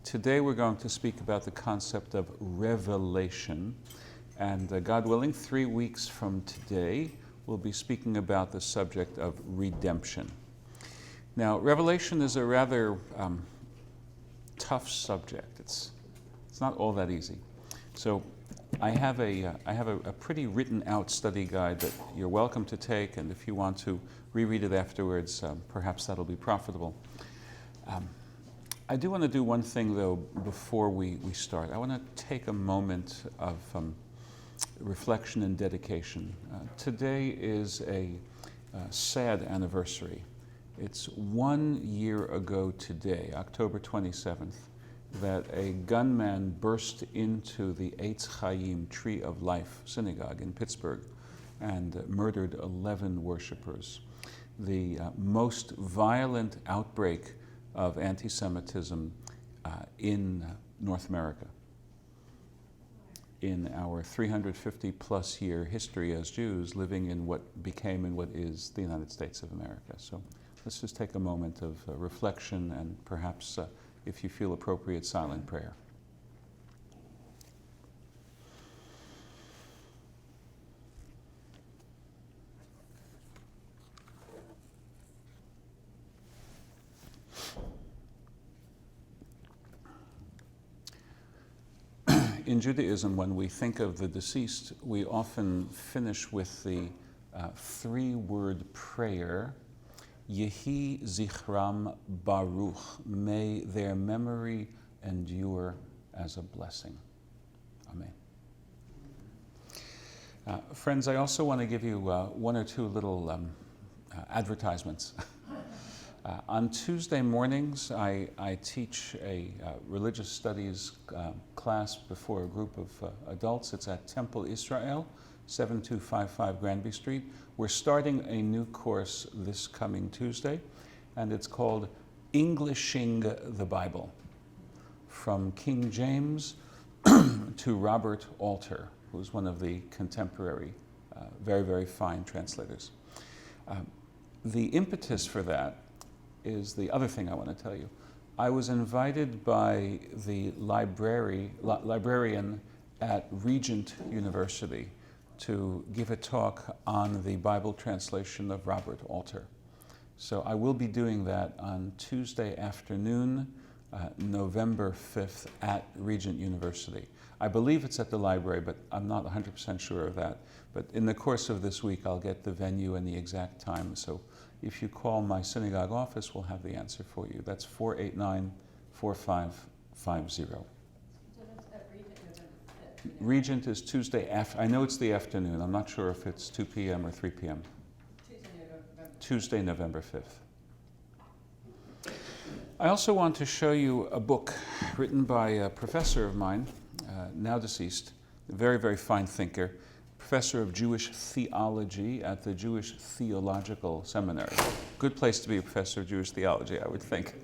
Today we're going to speak about the concept of revelation, and God willing, 3 weeks from today, we'll be speaking about the subject of redemption. Now, revelation is a rather tough subject. It's not all that easy. So I have a pretty written out study guide that you're welcome to take, and if you want to reread it afterwards, perhaps that'll be profitable. I do want to do one thing, though, before we start. I want to take a moment of reflection and dedication. Today is a sad anniversary. It's 1 year ago today, October 27th, that a gunman burst into the Eitz Chaim Tree of Life synagogue in Pittsburgh and murdered 11 worshipers. The most violent outbreak of anti-Semitism in North America in our 350 plus year history as Jews living in what became and what is the United States of America. So let's just take a moment of reflection and perhaps, if you feel appropriate, silent prayer. In Judaism, when we think of the deceased, we often finish with the three-word prayer, Yehi Zichram Baruch, may their memory endure as a blessing. Amen. Friends, I also want to give you one or two little advertisements. On Tuesday mornings, I teach a religious studies class before a group of adults. It's at Temple Israel, 7255 Granby Street. We're starting a new course this coming Tuesday, and it's called Englishing the Bible, from King James to Robert Alter, who's one of the contemporary, very, very fine translators. The impetus for that is the other thing I want to tell you. I was invited by the librarian at Regent University to give a talk on the Bible translation of Robert Alter. So I will be doing that on Tuesday afternoon, November 5th at Regent University. I believe it's at the library, but I'm not 100% sure of that. But in the course of this week, I'll get the venue and the exact time. So if you call my synagogue office, we'll have the answer for you. That's 489-4550. Regent is Tuesday after. I know it's the afternoon. I'm not sure if it's 2 p.m. or 3 p.m. Tuesday, November 5th. I also want to show you a book written by a professor of mine, now deceased, a very, very fine thinker, professor of Jewish theology at the Jewish Theological Seminary. Good place to be a professor of Jewish theology, I would think.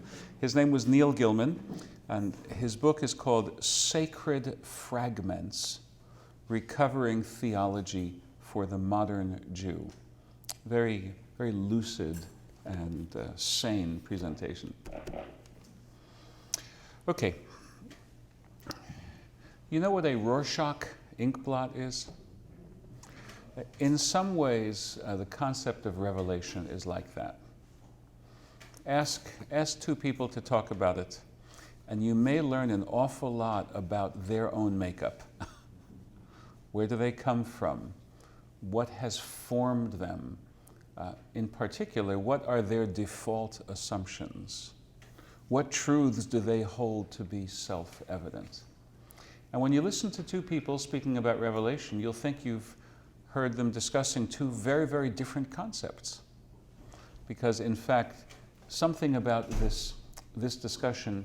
His name was Neil Gilman, and his book is called Sacred Fragments, Recovering Theology for the Modern Jew. Very, very lucid and sane presentation. Okay. You know what a Rorschach inkblot is? In some ways, the concept of revelation is like that. Ask two people to talk about it, and you may learn an awful lot about their own makeup. Where do they come from? What has formed them? In particular, what are their default assumptions? What truths do they hold to be self-evident? And when you listen to two people speaking about revelation, you'll think you've heard them discussing two very, very different concepts. Because in fact, something about this discussion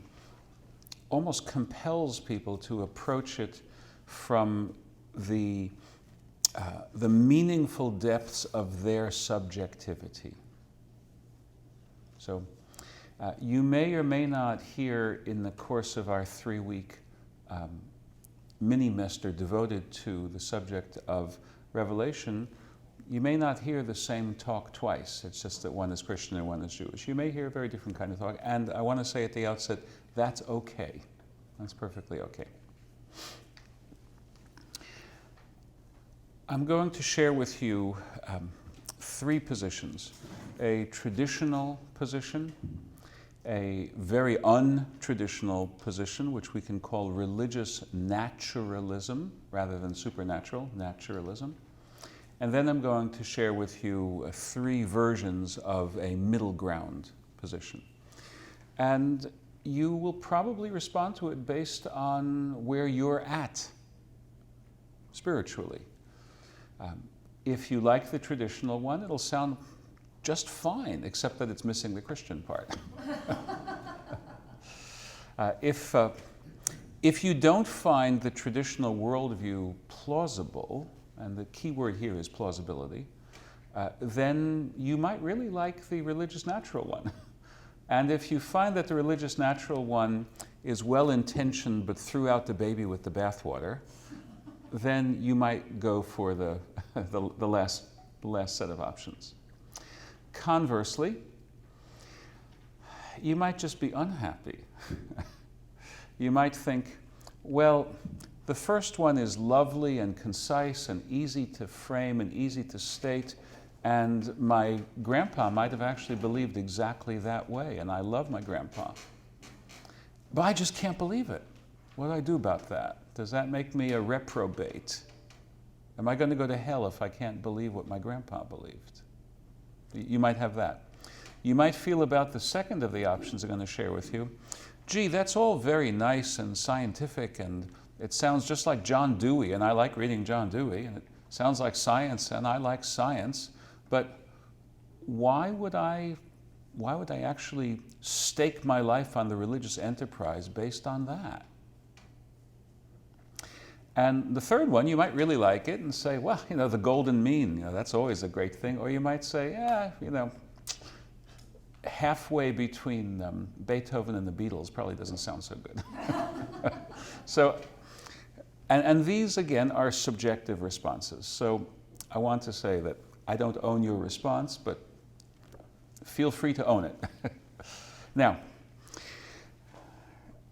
almost compels people to approach it from the meaningful depths of their subjectivity. So you may or may not hear in the course of our 3-week mini-mester devoted to the subject of Revelation, you may not hear the same talk twice. It's just that one is Christian and one is Jewish. You may hear a very different kind of talk, and I want to say at the outset, that's okay. That's perfectly okay. I'm going to share with you three positions: a traditional position, a very untraditional position, which we can call religious naturalism rather than supernatural naturalism. And then I'm going to share with you three versions of a middle ground position. And you will probably respond to it based on where you're at spiritually. If you like the traditional one, it'll sound just fine, except that it's missing the Christian part. If you don't find the traditional worldview plausible, and the key word here is plausibility, then you might really like the religious natural one. And if you find that the religious natural one is well-intentioned but threw out the baby with the bathwater, then you might go for the last set of options. Conversely, you might just be unhappy. You might think, well, the first one is lovely and concise and easy to frame and easy to state, and my grandpa might have actually believed exactly that way, and I love my grandpa. But I just can't believe it. What do I do about that? Does that make me a reprobate? Am I going to go to hell if I can't believe what my grandpa believed? You might have that. You might feel about the second of the options I'm going to share with you. Gee, that's all very nice and scientific, and it sounds just like John Dewey, and I like reading John Dewey, and it sounds like science, and I like science, but why would I actually stake my life on the religious enterprise based on that? And the third one, you might really like it and say, well, the golden mean, that's always a great thing. Or you might say, halfway between Beethoven and the Beatles probably doesn't sound so good. So, and these, again, are subjective responses. So I want to say that I don't own your response, but feel free to own it. Now,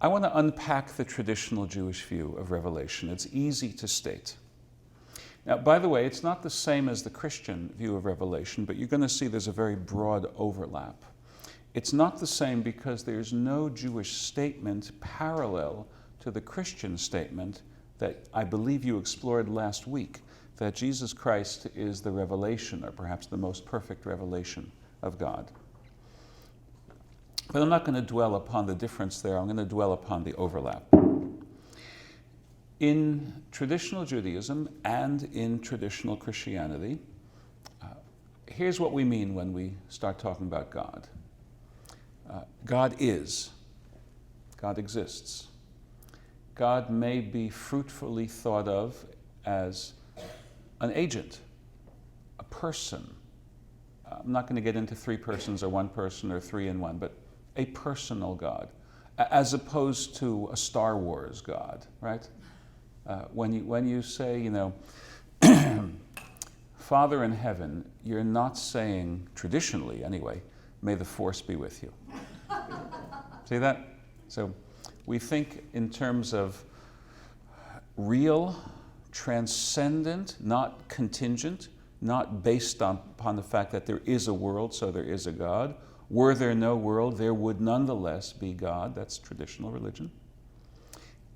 I want to unpack the traditional Jewish view of Revelation. It's easy to state. Now, by the way, it's not the same as the Christian view of Revelation, but you're going to see there's a very broad overlap. It's not the same because there's no Jewish statement parallel to the Christian statement that I believe you explored last week, that Jesus Christ is the revelation, or perhaps the most perfect revelation of God. But I'm not going to dwell upon the difference there. I'm going to dwell upon the overlap. In traditional Judaism and in traditional Christianity, here's what we mean when we start talking about God. God is. God exists. God may be fruitfully thought of as an agent, a person. I'm not going to get into three persons or one person or three in one, but a personal God, as opposed to a Star Wars God, right? When you say, Father in heaven, you're not saying, traditionally anyway, may the force be with you. See that? So we think in terms of real, transcendent, not contingent, not based upon the fact that there is a world, so there is a God. Were there no world, there would nonetheless be God. That's traditional religion.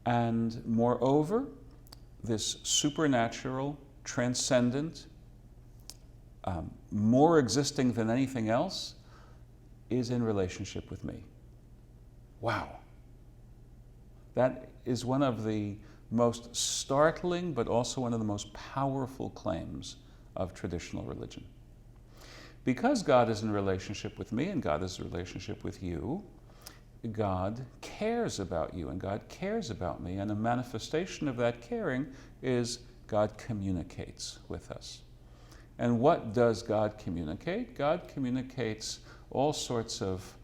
And moreover, this supernatural, transcendent, more existing than anything else, is in relationship with me. Wow. That is one of the most startling, but also one of the most powerful claims of traditional religion. Because God is in relationship with me and God is in relationship with you, God cares about you and God cares about me, and a manifestation of that caring is God communicates with us. And what does God communicate? God communicates all sorts of,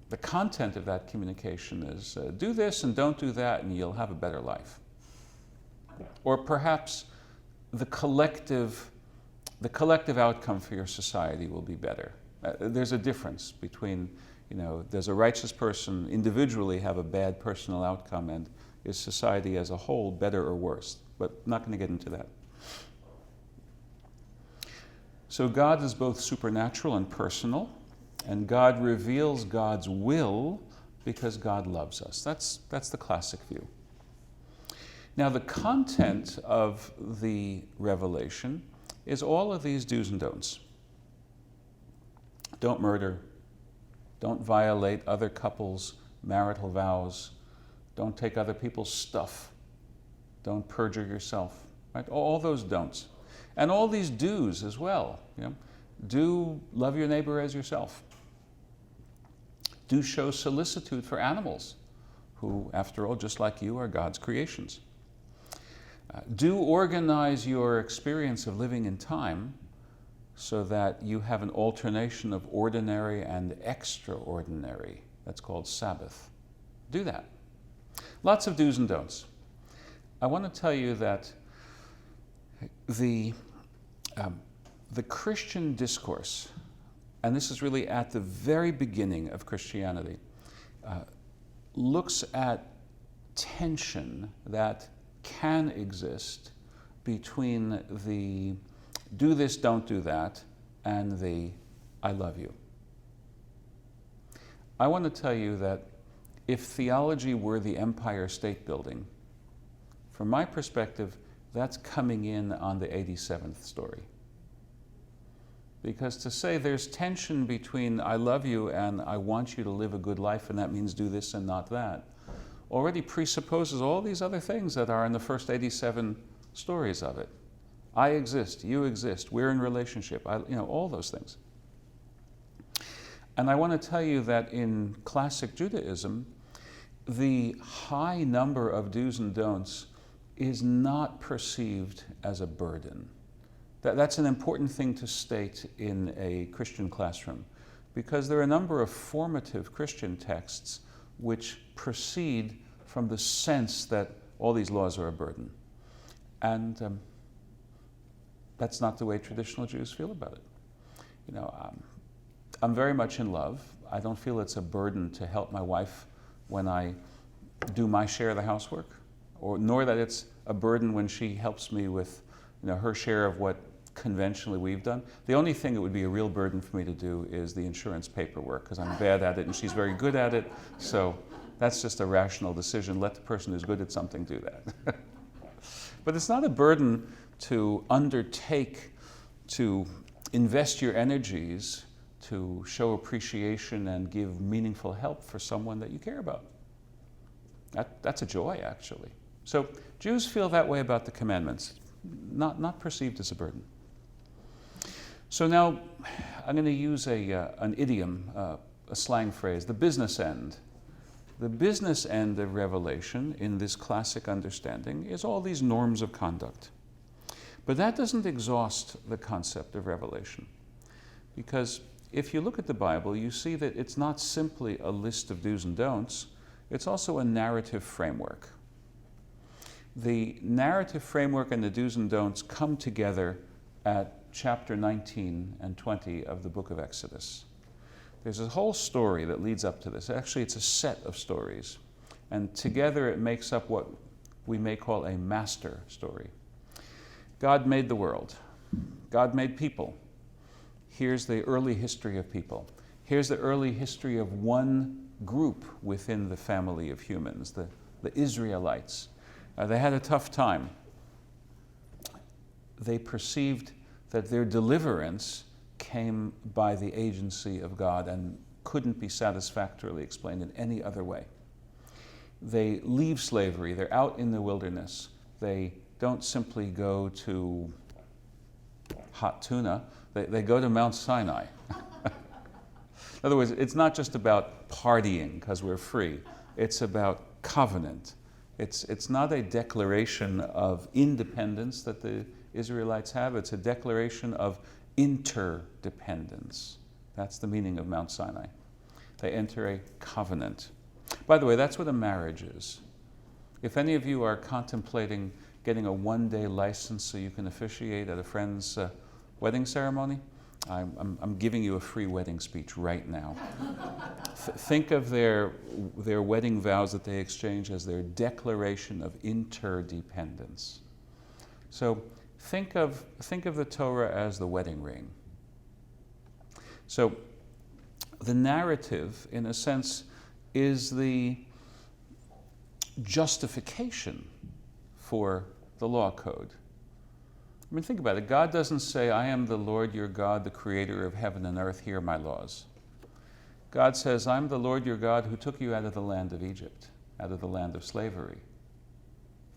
the content of that communication is do this and don't do that and you'll have a better life. Or perhaps the collective outcome for your society will be better. There's a difference between, Does a righteous person individually have a bad personal outcome, and is society as a whole better or worse? But I'm not going to get into that. So God is both supernatural and personal, and God reveals God's will because God loves us. That's the classic view. Now, the content of the revelation is all of these do's and don'ts. Don't murder. Don't violate other couples' marital vows. Don't take other people's stuff. Don't perjure yourself. Right? All those don'ts. And all these do's as well. Do love your neighbor as yourself. Do show solicitude for animals, who, after all, just like you, are God's creations. Do organize your experience of living in time so that you have an alternation of ordinary and extraordinary. That's called Sabbath. Do that. Lots of do's and don'ts. I want to tell you that the Christian discourse, and this is really at the very beginning of Christianity, looks at tension that can exist between the do this, don't do that, and the I love you. I want to tell you that if theology were the Empire State Building, from my perspective, that's coming in on the 87th story. Because to say there's tension between I love you and I want you to live a good life, and that means do this and not that, already presupposes all these other things that are in the first 87 stories of it. I exist, you exist, we're in relationship, all those things. And I want to tell you that in classic Judaism, the high number of do's and don'ts is not perceived as a burden. That's an important thing to state in a Christian classroom, because there are a number of formative Christian texts which proceed from the sense that all these laws are a burden. And that's not the way traditional Jews feel about it. I'm very much in love. I don't feel it's a burden to help my wife when I do my share of the housework, nor that it's a burden when she helps me with her share of what conventionally we've done. The only thing that would be a real burden for me to do is the insurance paperwork, because I'm bad at it and she's very good at it. So that's just a rational decision. Let the person who's good at something do that. But it's not a burden to undertake to invest your energies to show appreciation and give meaningful help for someone that you care about. That's a joy, actually. So Jews feel that way about the commandments, not perceived as a burden. So now I'm going to use an idiom, a slang phrase, the business end. The business end of Revelation in this classic understanding is all these norms of conduct. But that doesn't exhaust the concept of Revelation, because if you look at the Bible, you see that it's not simply a list of do's and don'ts, it's also a narrative framework. The narrative framework and the do's and don'ts come together at chapter 19 and 20 of the book of Exodus. There's a whole story that leads up to this. Actually, it's a set of stories, and together it makes up what we may call a master story. God made the world. God made people. Here's the early history of people. Here's the early history of one group within the family of humans, the Israelites. They had a tough time. They perceived that their deliverance came by the agency of God and couldn't be satisfactorily explained in any other way. They leave slavery. They're out in the wilderness. They don't simply go to hot tuna. They go to Mount Sinai. In other words, it's not just about partying because we're free. It's about covenant. It's not a declaration of independence that the Israelites have. It's a declaration of interdependence. That's the meaning of Mount Sinai. They enter a covenant. By the way, that's what a marriage is. If any of you are contemplating getting a one-day license so you can officiate at a friend's wedding ceremony, I'm giving you a free wedding speech right now. Think of their wedding vows that they exchange as their declaration of interdependence. So think of the Torah as the wedding ring. So the narrative, in a sense, is the justification for the law code. I mean, think about it. God doesn't say, I am the Lord your God, the creator of heaven and earth, here are my laws. God says, I'm the Lord your God who took you out of the land of Egypt, out of the land of slavery.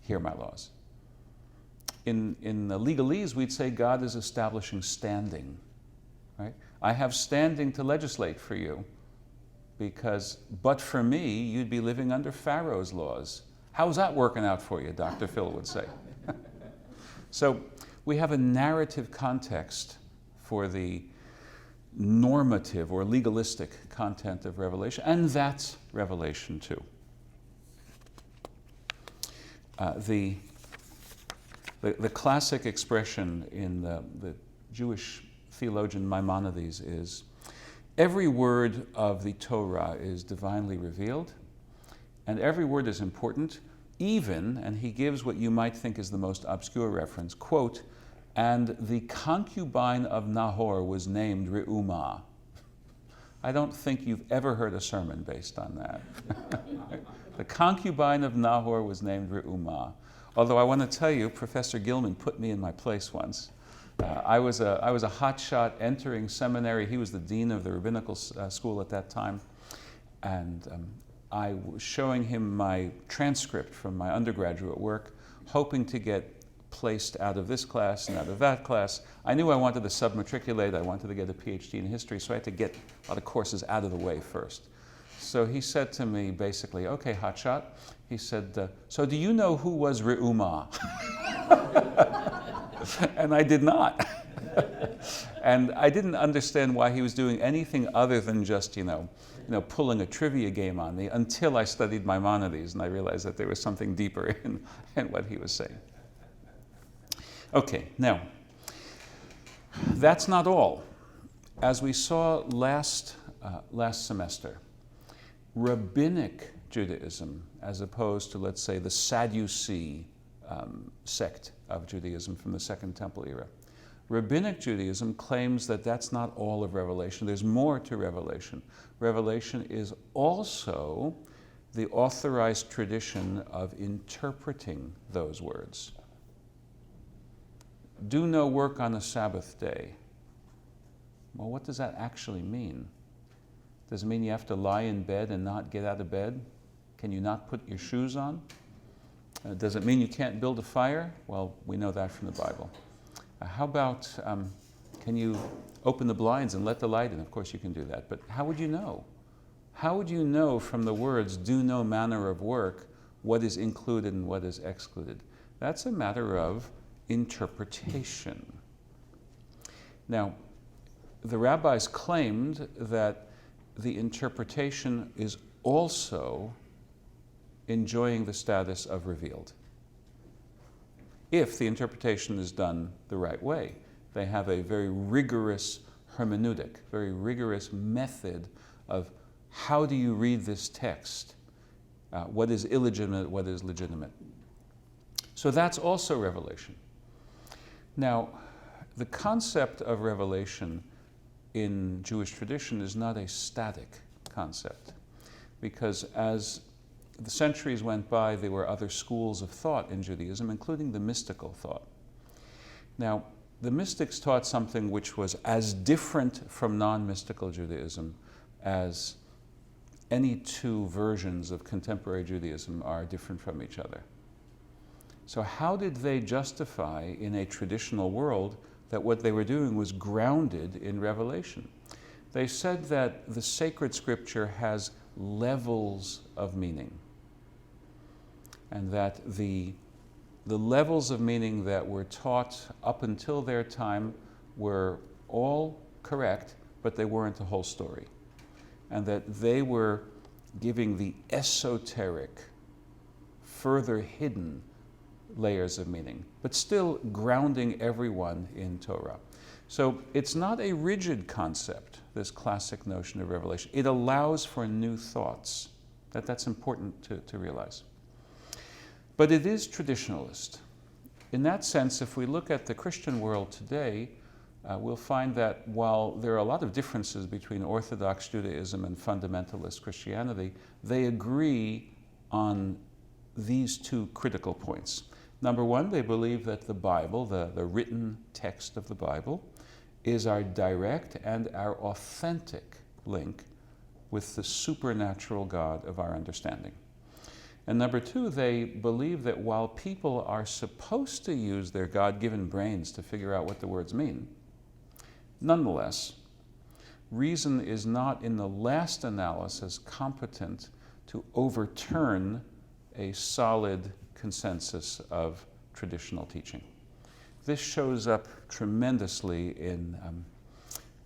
Here are my laws. In the legalese, we'd say God is establishing standing, right? I have standing to legislate for you because, but for me, you'd be living under Pharaoh's laws. How's that working out for you, Dr. Phil would say. So we have a narrative context for the normative or legalistic content of Revelation, and that's Revelation 2. The classic expression in the Jewish theologian Maimonides is, every word of the Torah is divinely revealed, and every word is important, even, and he gives what you might think is the most obscure reference, quote, and the concubine of Nahor was named Re'umah. I don't think you've ever heard a sermon based on that. The concubine of Nahor was named Re'umah. Although I want to tell you, Professor Gilman put me in my place once. I was a hotshot entering seminary. He was the dean of the rabbinical school at that time. And I was showing him my transcript from my undergraduate work, hoping to get placed out of this class and out of that class. I knew I wanted to submatriculate. I wanted to get a PhD in history, so I had to get a lot of courses out of the way first. So he said to me, basically, okay, hotshot. He said, so do you know who was Re'umah? And I did not. And I didn't understand why he was doing anything other than just, pulling a trivia game on me until I studied Maimonides and I realized that there was something deeper in what he was saying. Okay, now, that's not all. As we saw last semester, rabbinic Judaism, as opposed to, let's say, the Sadducee sect of Judaism from the Second Temple era, rabbinic Judaism claims that that's not all of Revelation. There's more to Revelation. Revelation is also the authorized tradition of interpreting those words. Do no work on the Sabbath day. Well, what does that actually mean? Does it mean you have to lie in bed and not get out of bed? Can you not put your shoes on? Does it mean you can't build a fire? Well, we know that from the Bible. How about, can you open the blinds and let the light in? Of course you can do that, but how would you know? How would you know from the words, do no manner of work, what is included and what is excluded? That's a matter of interpretation. Now, the rabbis claimed that the interpretation is also enjoying the status of revealed, if the interpretation is done the right way. They have a very rigorous hermeneutic, very rigorous method of how do you read this text? What is illegitimate, what is legitimate? So that's also revelation. Now, the concept of revelation in Jewish tradition is not a static concept, because as the centuries went by, there were other schools of thought in Judaism, including the mystical thought. Now, the mystics taught something which was as different from non-mystical Judaism as any two versions of contemporary Judaism are different from each other. So how did they justify in a traditional world that what they were doing was grounded in revelation? They said that the sacred scripture has levels of meaning, and that the levels of meaning that were taught up until their time were all correct, but they weren't the whole story. And that they were giving the esoteric, further hidden layers of meaning, but still grounding everyone in Torah. So it's not a rigid concept, this classic notion of revelation. It allows for new thoughts. That's important to realize. But it is traditionalist. In that sense, if we look at the Christian world today, we'll find that while there are a lot of differences between Orthodox Judaism and fundamentalist Christianity, they agree on these two critical points. Number one, they believe that the Bible, the written text of the Bible, is our direct and our authentic link with the supernatural God of our understanding. And number two, they believe that while people are supposed to use their God-given brains to figure out what the words mean, nonetheless, reason is not in the last analysis competent to overturn a solid consensus of traditional teaching. This shows up tremendously in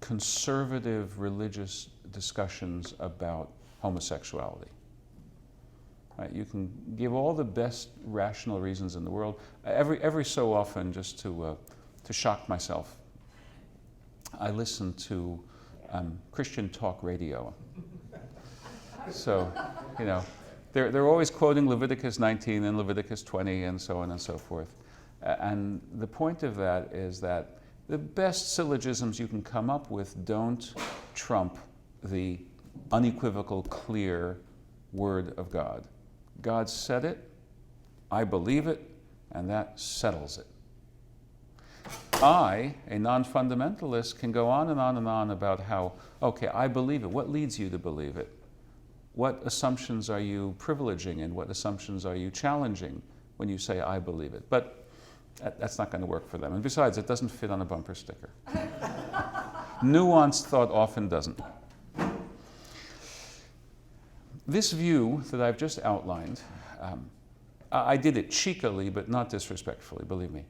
conservative religious discussions about homosexuality. Right? You can give all the best rational reasons in the world. Every so often, just to shock myself, I listen to Christian talk radio. So, you know, they're always quoting Leviticus 19 and Leviticus 20 and so on and so forth. And the point of that is that the best syllogisms you can come up with don't trump the unequivocal, clear Word of God. God said it, I believe it, and that settles it. I, a non-fundamentalist, can go on and on and on about how, okay, I believe it. What leads you to believe it? What assumptions are you privileging and what assumptions are you challenging when you say, I believe it? But that's not going to work for them. And besides, it doesn't fit on a bumper sticker. Nuanced thought often doesn't. This view that I've just outlined, I did it cheekily, but not disrespectfully, believe me.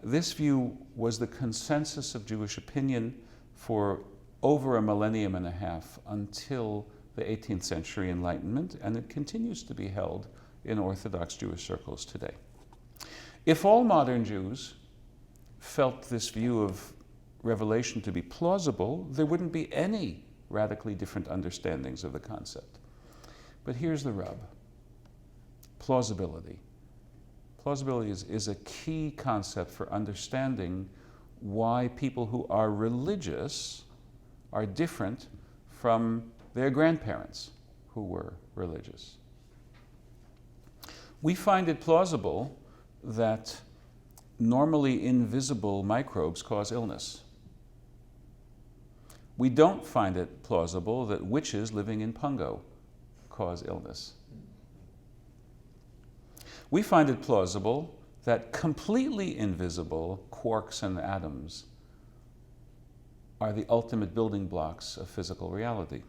This view was the consensus of Jewish opinion for over a millennium and a half until the 18th century Enlightenment, and it continues to be held in Orthodox Jewish circles today. If all modern Jews felt this view of revelation to be plausible, there wouldn't be any radically different understandings of the concept. But here's the rub. Plausibility. Plausibility is a key concept for understanding why people who are religious are different from their grandparents who were religious. We find it plausible that normally invisible microbes cause illness. We don't find it plausible that witches living in Pungo cause illness. We find it plausible that completely invisible quarks and atoms are the ultimate building blocks of physical reality.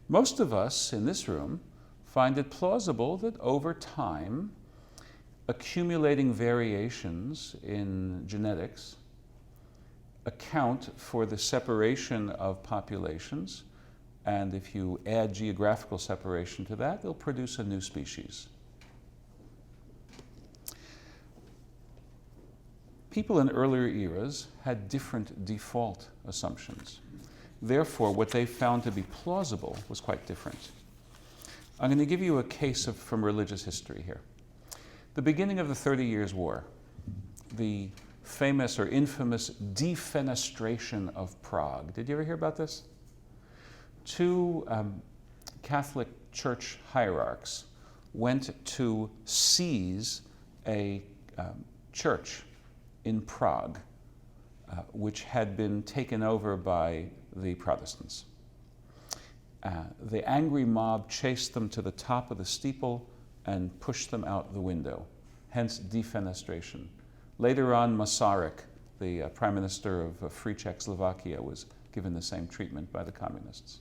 Most of us in this room find it plausible that over time, accumulating variations in genetics account for the separation of populations, and if you add geographical separation to that, they'll produce a new species. People in earlier eras had different default assumptions. Therefore, what they found to be plausible was quite different. I'm going to give you a case from religious history here. The beginning of the 30 Years' War, the famous or infamous defenestration of Prague. Did you ever hear about this? Two Catholic Church hierarchs went to seize a church in Prague, which had been taken over by the Protestants. The angry mob chased them to the top of the steeple and pushed them out the window, hence defenestration. Later on, Masaryk, the Prime Minister of Free Czechoslovakia, was given the same treatment by the communists.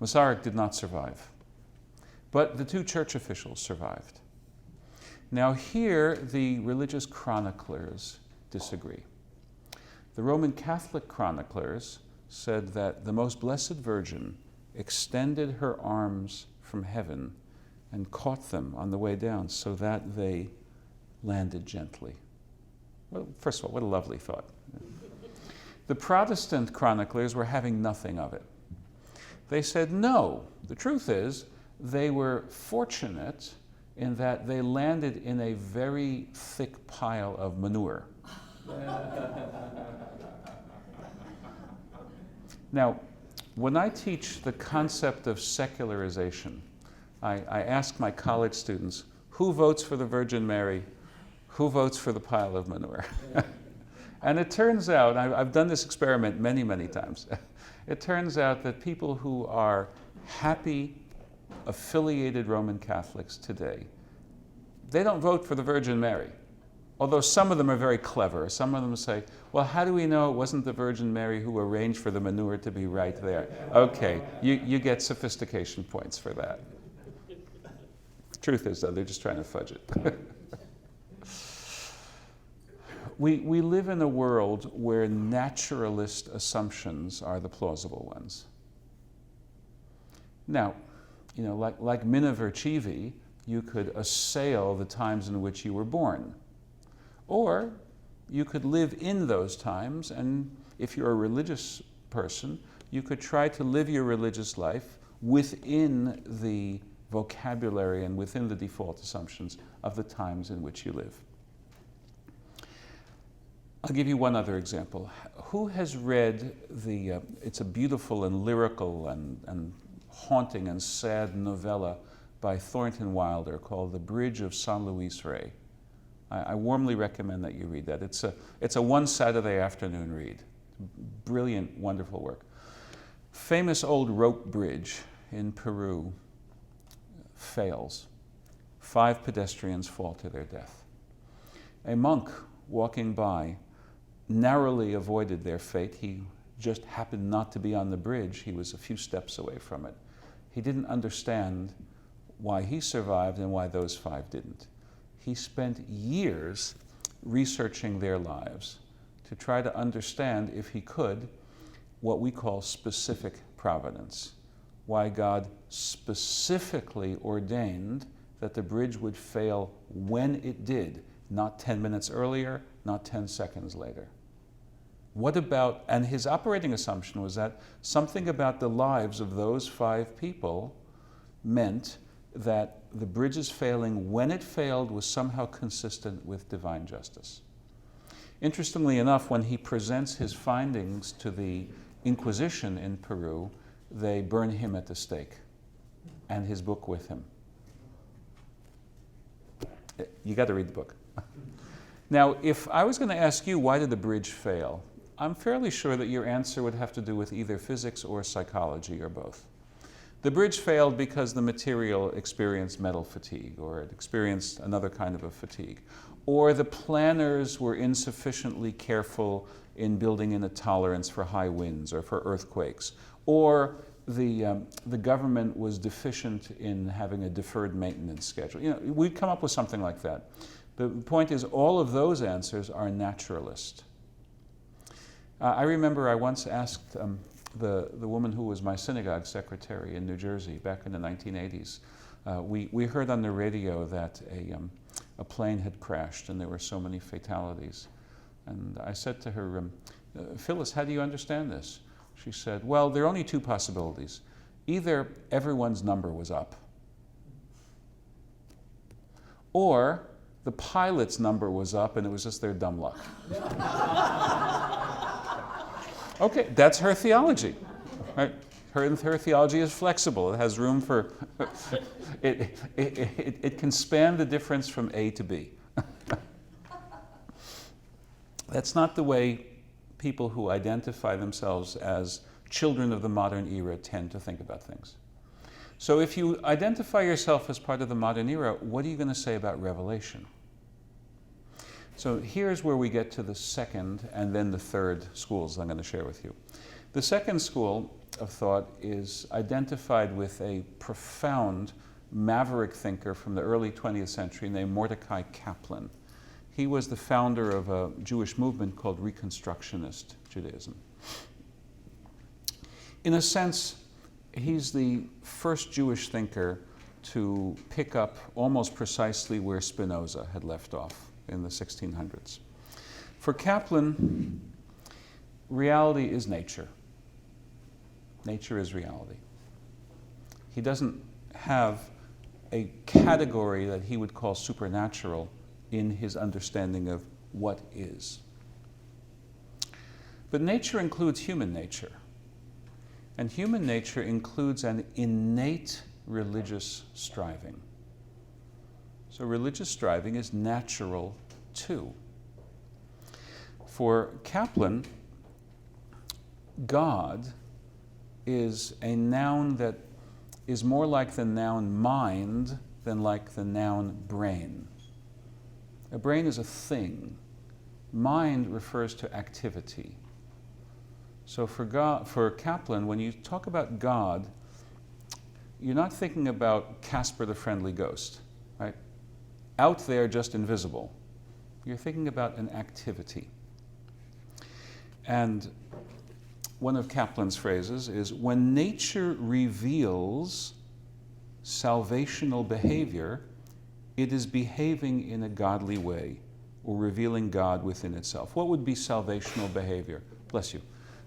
Masaryk did not survive, but the two church officials survived. Now here, the religious chroniclers disagree. The Roman Catholic chroniclers said that the Most Blessed Virgin extended her arms from heaven and caught them on the way down so that they landed gently. Well, first of all, what a lovely thought. The Protestant chroniclers were having nothing of it. They said, no, the truth is they were fortunate in that they landed in a very thick pile of manure. Now, when I teach the concept of secularization, I ask my college students, who votes for the Virgin Mary? Who votes for the pile of manure? And it turns out, I've done this experiment many, many times. It turns out that people who are happy, affiliated Roman Catholics today, they don't vote for the Virgin Mary. Although some of them are very clever. Some of them say, well, how do we know it wasn't the Virgin Mary who arranged for the manure to be right there? Okay, you get sophistication points for that. Truth is, though, they're just trying to fudge it. We live in a world where naturalist assumptions are the plausible ones. Now, like Miniver Chivi, you could assail the times in which you were born. Or you could live in those times, and if you're a religious person, you could try to live your religious life within the vocabulary and within the default assumptions of the times in which you live. I'll give you one other example. Who has read it's a beautiful and lyrical and haunting and sad novella by Thornton Wilder called The Bridge of San Luis Rey? I warmly recommend that you read that. It's a one Saturday afternoon read. Brilliant, wonderful work. Famous old rope bridge in Peru fails. 5 pedestrians fall to their death. A monk walking by narrowly avoided their fate. He just happened not to be on the bridge. He was a few steps away from it. He didn't understand why he survived and why those 5 didn't. He spent years researching their lives to try to understand, if he could, what we call specific providence. Why God specifically ordained that the bridge would fail when it did, not 10 minutes earlier, not 10 seconds later. What about, and his operating assumption was that something about the lives of those 5 people meant that the bridge's failing when it failed was somehow consistent with divine justice. Interestingly enough, when he presents his findings to the Inquisition in Peru, they burn him at the stake and his book with him. You got to read the book. Now, if I was going to ask you, why did the bridge fail? I'm fairly sure that your answer would have to do with either physics or psychology or both. The bridge failed because the material experienced metal fatigue, or it experienced another kind of a fatigue. Or the planners were insufficiently careful in building in a tolerance for high winds or for earthquakes. Or the government was deficient in having a deferred maintenance schedule. We'd come up with something like that. The point is, all of those answers are naturalist. I remember I once asked the woman who was my synagogue secretary in New Jersey back in the 1980s. We heard on the radio that a plane had crashed and there were so many fatalities. And I said to her, Phyllis, how do you understand this? She said, well, there are only 2 possibilities. Either everyone's number was up, or the pilot's number was up and it was just their dumb luck. Okay, that's her theology. Right? Her theology is flexible. It has room for, it can span the difference from A to B. That's not the way people who identify themselves as children of the modern era tend to think about things. So if you identify yourself as part of the modern era, what are you going to say about revelation? So here's where we get to the second and then the third schools I'm going to share with you. The second school of thought is identified with a profound maverick thinker from the early 20th century named Mordecai Kaplan. He was the founder of a Jewish movement called Reconstructionist Judaism. In a sense, he's the first Jewish thinker to pick up almost precisely where Spinoza had left off in the 1600s. For Kaplan, reality is nature. Nature is reality. He doesn't have a category that he would call supernatural in his understanding of what is. But nature includes human nature. And human nature includes an innate religious striving. So religious striving is natural too. For Kaplan, God is a noun that is more like the noun mind than like the noun brain. A brain is a thing. Mind refers to activity. So for Kaplan, when you talk about God, you're not thinking about Casper the Friendly Ghost, right? Out there, just invisible. You're thinking about an activity. And one of Kaplan's phrases is, when nature reveals salvational behavior, it is behaving in a godly way, or revealing God within itself. What would be salvational behavior? Bless you.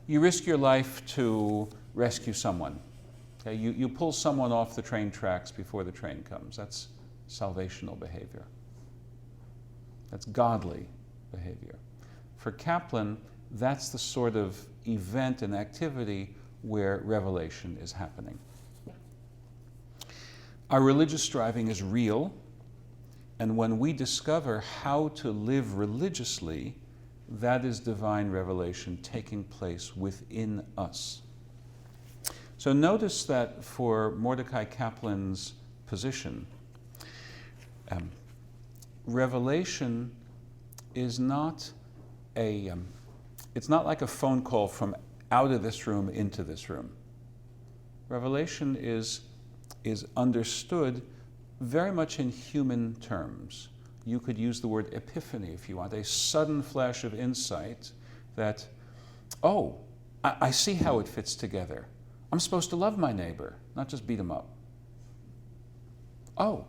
You risk your life to rescue someone. Okay? You pull someone off the train tracks before the train comes. That's salvational behavior. That's godly behavior. For Kaplan, that's the sort of event and activity where revelation is happening. Our religious striving is real, and when we discover how to live religiously, that is divine revelation taking place within us. So notice that for Mordecai Kaplan's position, revelation is not it's not like a phone call from out of this room into this room. Revelation is understood very much in human terms. You could use the word epiphany if you want, a sudden flash of insight that, oh, I see how it fits together. I'm supposed to love my neighbor, not just beat him up. Oh.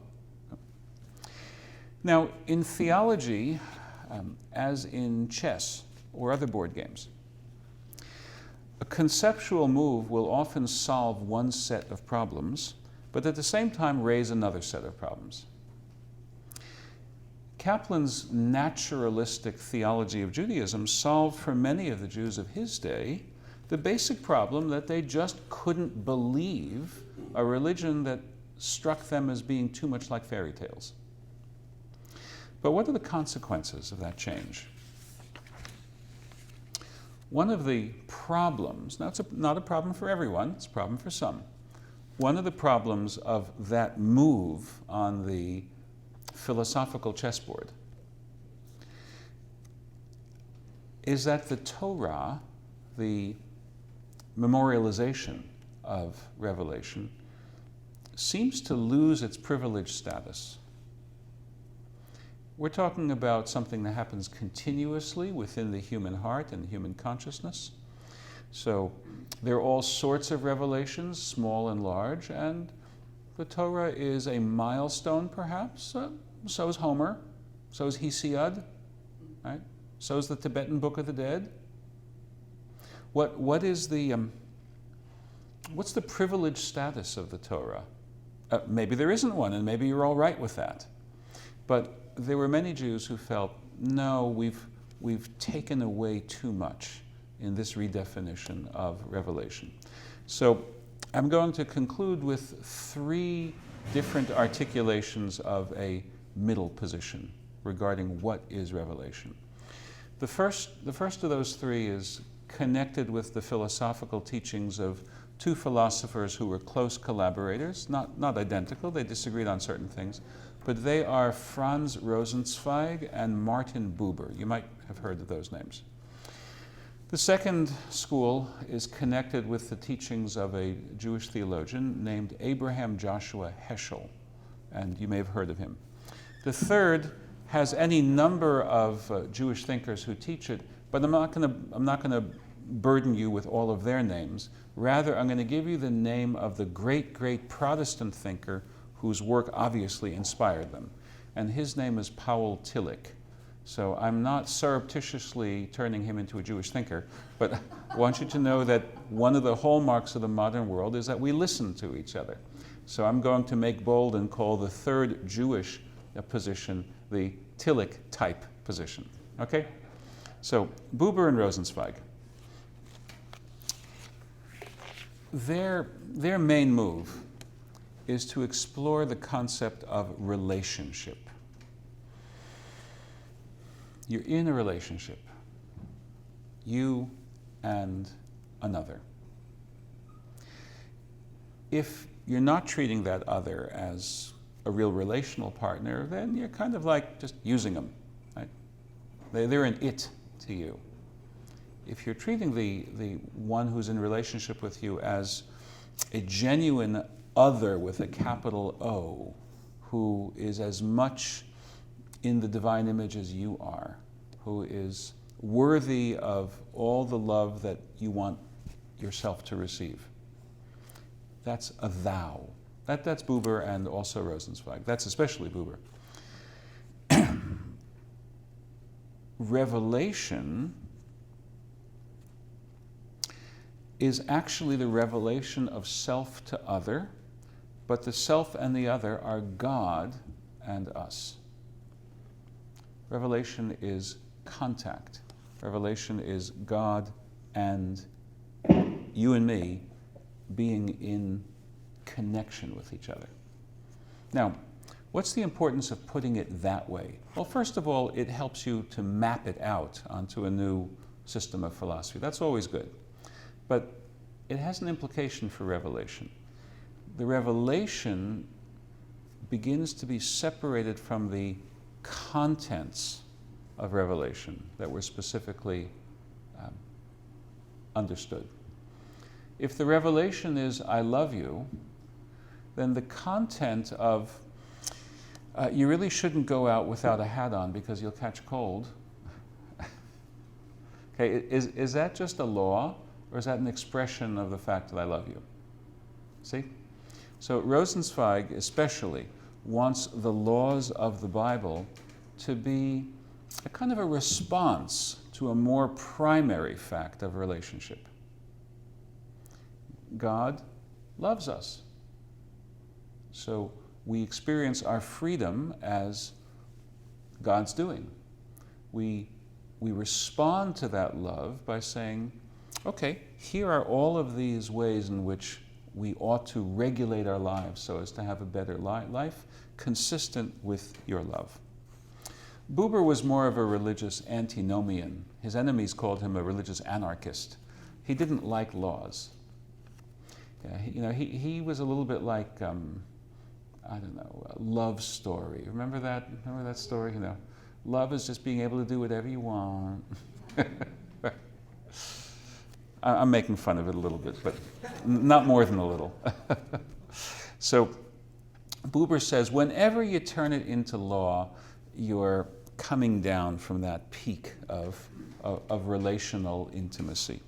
Now, in theology, as in chess or other board games, a conceptual move will often solve one set of problems, but at the same time raise another set of problems. Kaplan's naturalistic theology of Judaism solved for many of the Jews of his day the basic problem that they just couldn't believe a religion that struck them as being too much like fairy tales. But what are the consequences of that change? One of the problems, now it's not a problem for everyone, it's a problem for some. One of the problems of that move on the philosophical chessboard is that the Torah, the memorialization of revelation, seems to lose its privileged status. We're talking about something that happens continuously within the human heart and human consciousness. So there are all sorts of revelations, small and large, and the Torah is a milestone, perhaps. So is Homer, so is Hesiod, right? So is the Tibetan Book of the Dead. What's the privileged status of the Torah? Maybe there isn't one, and maybe you're all right with that. But there were many Jews who felt, no, we've taken away too much in this redefinition of revelation. So I'm going to conclude with 3 different articulations of a middle position regarding what is revelation. The first of those 3 is connected with the philosophical teachings of 2 philosophers who were close collaborators, not identical, they disagreed on certain things, but they are Franz Rosenzweig and Martin Buber. You might have heard of those names. The second school is connected with the teachings of a Jewish theologian named Abraham Joshua Heschel, and you may have heard of him. The third has any number of Jewish thinkers who teach it, but I'm not going to burden you with all of their names. Rather, I'm going to give you the name of the great Protestant thinker whose work obviously inspired them. And his name is Paul Tillich. So I'm not surreptitiously turning him into a Jewish thinker, but I want you to know that one of the hallmarks of the modern world is that we listen to each other. So I'm going to make bold and call the third Jewish position the Tillich type position. Okay? So Buber and Rosenzweig. Their main move is to explore the concept of relationship. You're in a relationship, you and another. If you're not treating that other as a real relational partner, then you're kind of like just using them. Right? They're an it to you. If you're treating the one who's in relationship with you as a genuine other with a capital O, who is as much in the divine image as you are, who is worthy of all the love that you want yourself to receive. That's a thou. That's Buber and also Rosenzweig. That's especially Buber. Revelation is actually the revelation of self to other, but the self and the other are God and us. Revelation is contact. Revelation is God and you and me being in connection with each other. Now, what's the importance of putting it that way? Well, first of all, it helps you to map it out onto a new system of philosophy. That's always good. But it has an implication for revelation. The revelation begins to be separated from the contents of revelation that were specifically understood. If the revelation is, I love you, then the content of, you really shouldn't go out without a hat on because you'll catch cold. Okay, is that just a law, or is that an expression of the fact that I love you? See? So Rosenzweig especially wants the laws of the Bible to be a kind of a response to a more primary fact of relationship. God loves us. So we experience our freedom as God's doing. We respond to that love by saying, okay, here are all of these ways in which we ought to regulate our lives so as to have a better life consistent with your love. Buber was more of a religious antinomian. His enemies called him a religious anarchist. He didn't like laws. Yeah, he was a little bit like, I don't know, a love story. Remember that? Remember that story? Love is just being able to do whatever you want. I'm making fun of it a little bit, but not more than a little. So Buber says, whenever you turn it into law, you're coming down from that peak of relational intimacy.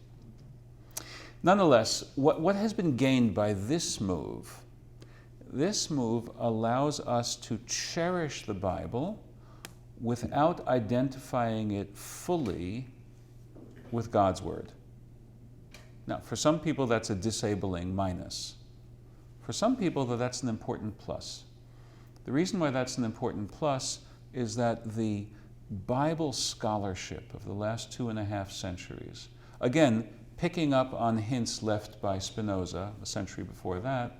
Nonetheless, what has been gained by this move allows us to cherish the Bible without identifying it fully with God's Word. Now, for some people that's a disabling minus. For some people, that's an important plus. The reason why that's an important plus is that the Bible scholarship of the last 2.5 centuries, again, picking up on hints left by Spinoza a century before that,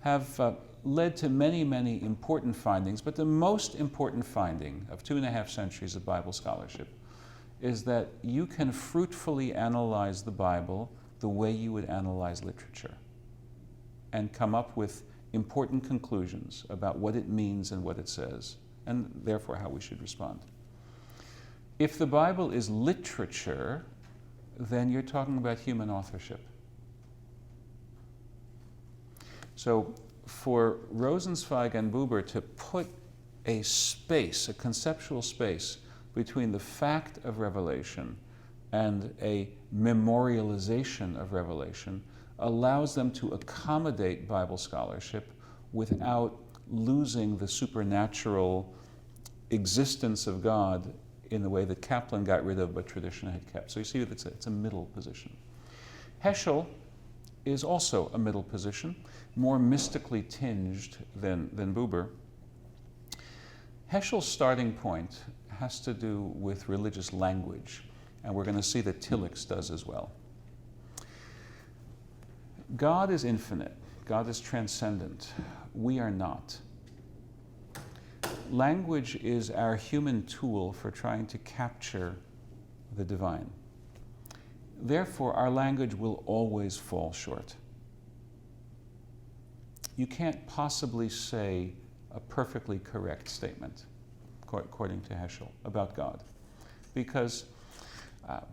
have led to many, many important findings. But the most important finding of 2.5 centuries of Bible scholarship is that you can fruitfully analyze the Bible the way you would analyze literature and come up with important conclusions about what it means and what it says, and therefore how we should respond. If the Bible is literature, then you're talking about human authorship. So for Rosenzweig and Buber to put a space, a conceptual space, between the fact of revelation and a memorialization of revelation allows them to accommodate Bible scholarship without losing the supernatural existence of God in the way that Kaplan got rid of but tradition had kept. So you see that it's a middle position. Heschel is also a middle position, more mystically tinged than Buber. Heschel's starting point has to do with religious language, and we're going to see that Tillich's does as well. God is infinite. God is transcendent. We are not. Language is our human tool for trying to capture the divine. Therefore, our language will always fall short. You can't possibly say a perfectly correct statement, according to Heschel, about God. Because,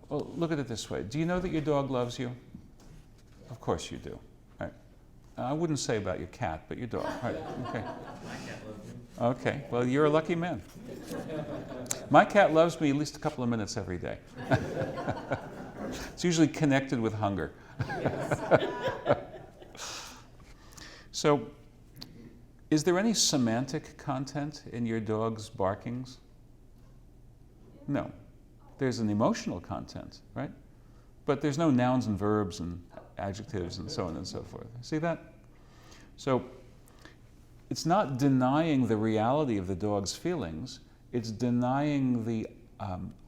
well, look at it this way. Do you know that your dog loves you? Of course you do. Right? I wouldn't say about your cat, but your dog. Right? Okay. My cat loves me. Okay, well, you're a lucky man. My cat loves me at least a couple of minutes every day. It's usually connected with hunger. So, is there any semantic content in your dog's barkings? No. There's an emotional content, right? But there's no nouns and verbs and adjectives and so on and so forth. See that? So, it's not denying the reality of the dog's feelings, it's denying the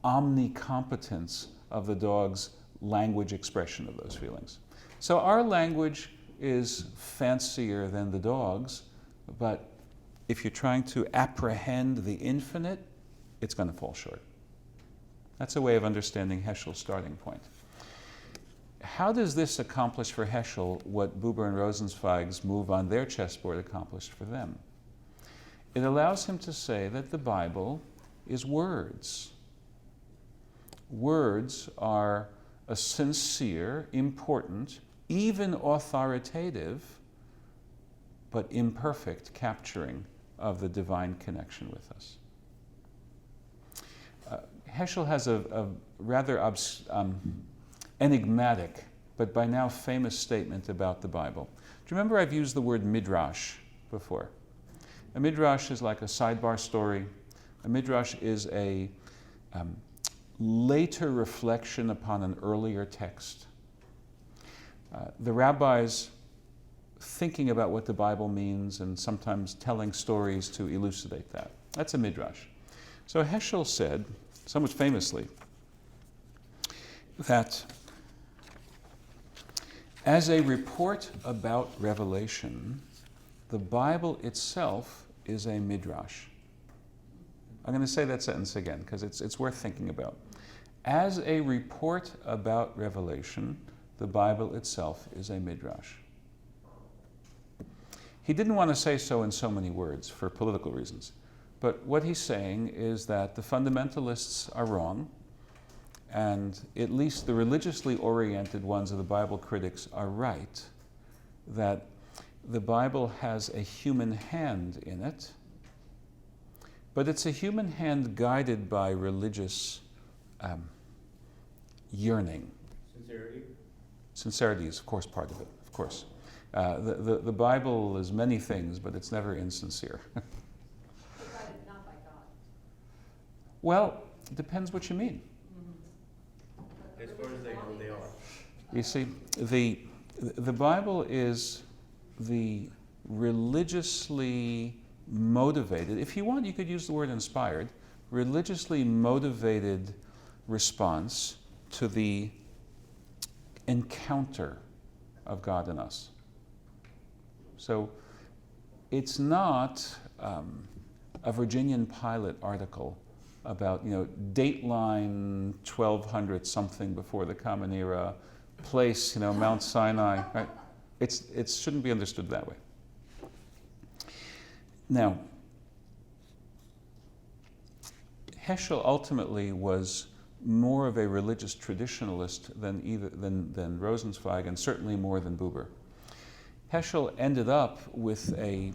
omnicompetence of the dog's language expression of those feelings. So our language is fancier than the dog's, but if you're trying to apprehend the infinite, it's going to fall short. That's a way of understanding Heschel's starting point. How does this accomplish for Heschel what Buber and Rosenzweig's move on their chessboard accomplished for them? It allows him to say that the Bible is words. Words are a sincere, important, even authoritative, but imperfect capturing of the divine connection with us. Heschel has a rather enigmatic, but by now famous statement about the Bible. Do you remember I've used the word midrash before? A midrash is like a sidebar story. A midrash is a later reflection upon an earlier text. The rabbis thinking about what the Bible means and sometimes telling stories to elucidate that. That's a midrash. So Heschel said, somewhat famously, that as a report about revelation, the Bible itself is a midrash. I'm going to say that sentence again because it's worth thinking about. As a report about revelation, the Bible itself is a midrash. He didn't want to say so in so many words for political reasons, but what he's saying is that the fundamentalists are wrong, and at least the religiously oriented ones of the Bible critics are right, that the Bible has a human hand in it, but it's a human hand guided by religious yearning. Sincerity? Sincerity is, of course, part of it, of course. The Bible is many things, but it's never insincere. Guided not by God. Well, it depends what you mean. As far as they know, they are. You see, the Bible is the religiously motivated, if you want, you could use the word inspired, religiously motivated response to the encounter of God in us. So it's not a Virginian Pilot article about, dateline 1200 something before the Common Era, place, Mount Sinai, right? It shouldn't be understood that way. Now, Heschel ultimately was more of a religious traditionalist than Rosenzweig, and certainly more than Buber. Heschel ended up with a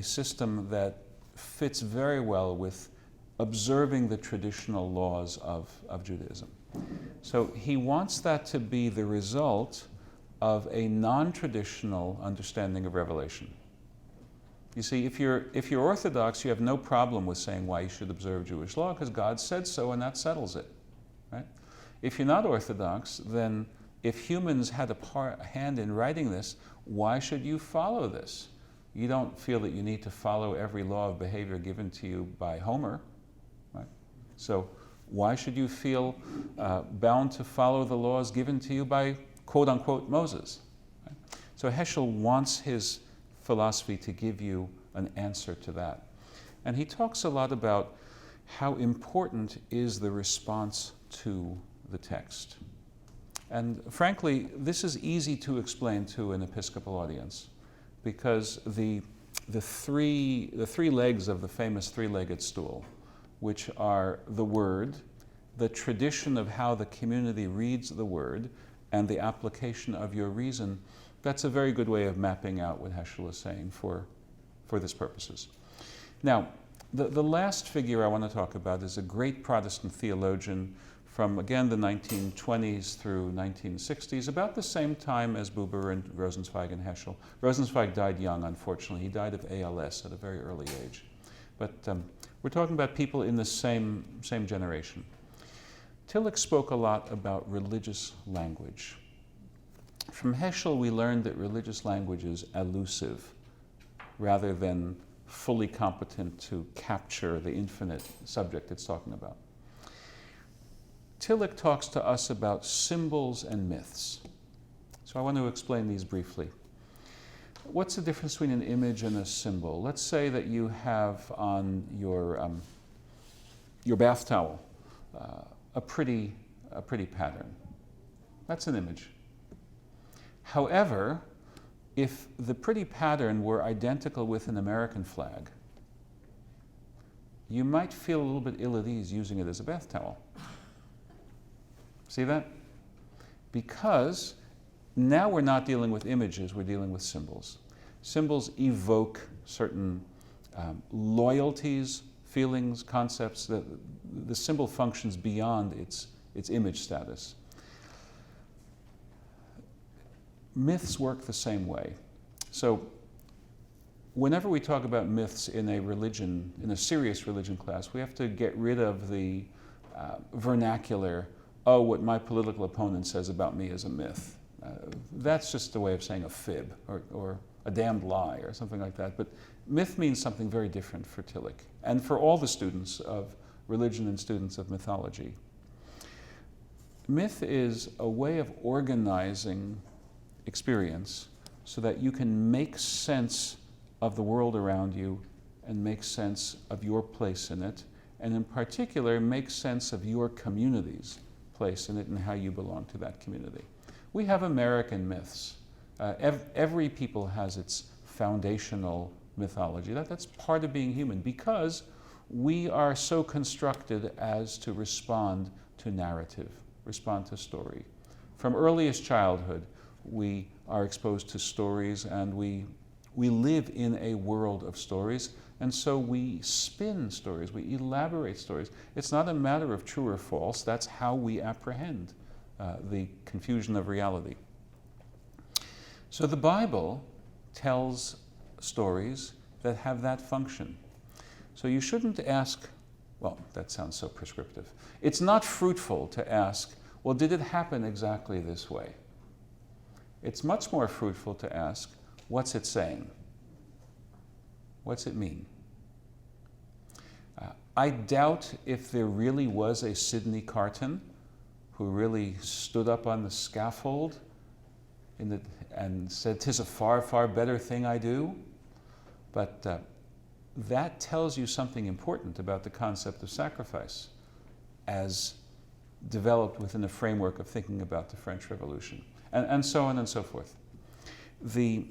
system that fits very well with observing the traditional laws of Judaism. So he wants that to be the result of a non-traditional understanding of revelation. You see, if you're Orthodox, you have no problem with saying why you should observe Jewish law because God said so and that settles it, right? If you're not Orthodox, then if humans had a hand in writing this, why should you follow this? You don't feel that you need to follow every law of behavior given to you by Homer, right? So why should you feel bound to follow the laws given to you by quote-unquote Moses? Right? So Heschel wants his philosophy to give you an answer to that. And he talks a lot about how important is the response to the text. And frankly, this is easy to explain to an Episcopal audience because the three legs of the famous three-legged stool, which are the Word, the tradition of how the community reads the Word, and the application of your reason, that's a very good way of mapping out what Heschel is saying for this purposes. Now, the last figure I want to talk about is a great Protestant theologian from, again, the 1920s through 1960s, about the same time as Buber and Rosenzweig and Heschel. Rosenzweig died young, unfortunately. He died of ALS at a very early age. But we're talking about people in the same generation. Tillich spoke a lot about religious language. From Heschel, we learned that religious language is elusive rather than fully competent to capture the infinite subject it's talking about. Tillich talks to us about symbols and myths. So I want to explain these briefly. What's the difference between an image and a symbol? Let's say that you have on your bath towel a pretty pattern. That's an image. However, if the pretty pattern were identical with an American flag, you might feel a little bit ill at ease using it as a bath towel. See that? Because now we're not dealing with images, we're dealing with symbols. Symbols evoke certain loyalties, feelings, concepts. The symbol functions beyond its image status. Myths work the same way. So whenever we talk about myths in a serious religion class, we have to get rid of the vernacular, oh, what my political opponent says about me is a myth. That's just a way of saying a fib or a damned lie or something like that. But myth means something very different for Tillich and for all the students of religion and students of mythology. Myth is a way of organizing experience so that you can make sense of the world around you and make sense of your place in it, and in particular, make sense of your community's place in it and how you belong to that community. We have American myths. Every people has its foundational mythology. That's part of being human because we are so constructed as to respond to narrative, respond to story. From earliest childhood, we are exposed to stories and we live in a world of stories, and so we spin stories, we elaborate stories. It's not a matter of true or false, that's how we apprehend the confusion of reality. So the Bible tells stories that have that function. So you shouldn't ask, well, that sounds so prescriptive. It's not fruitful to ask, well, did it happen exactly this way? It's much more fruitful to ask, what's it saying? What's it mean? I doubt if there really was a Sidney Carton who really stood up on the scaffold and said, "'Tis a far, far better thing I do." But that tells you something important about the concept of sacrifice as developed within a framework of thinking about the French Revolution, and so on and so forth. The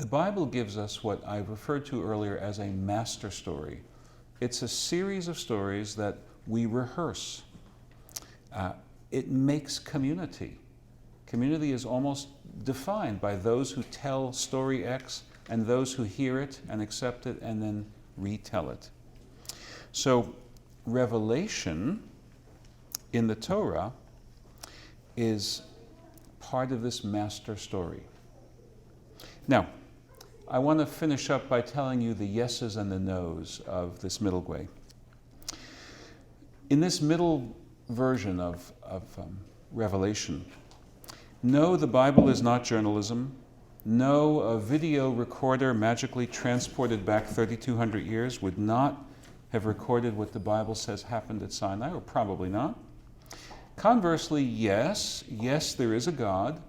Bible gives us what I referred to earlier as a master story. It's a series of stories that we rehearse. It makes community. Community is almost defined by those who tell story X and those who hear it and accept it and then retell it. So revelation in the Torah is part of this master story. Now, I want to finish up by telling you the yeses and the nos of this middle way. In this middle version of Revelation, no, the Bible is not journalism. No, a video recorder magically transported back 3,200 years would not have recorded what the Bible says happened at Sinai, or probably not. Conversely, yes, there is a God.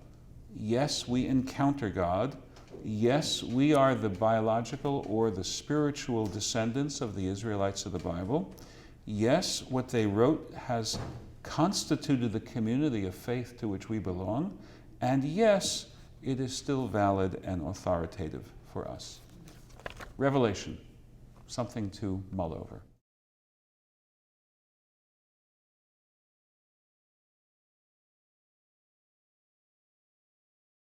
Yes, we encounter God. Yes, we are the biological or the spiritual descendants of the Israelites of the Bible. Yes, what they wrote has constituted the community of faith to which we belong. And yes, it is still valid and authoritative for us. Revelation, something to mull over.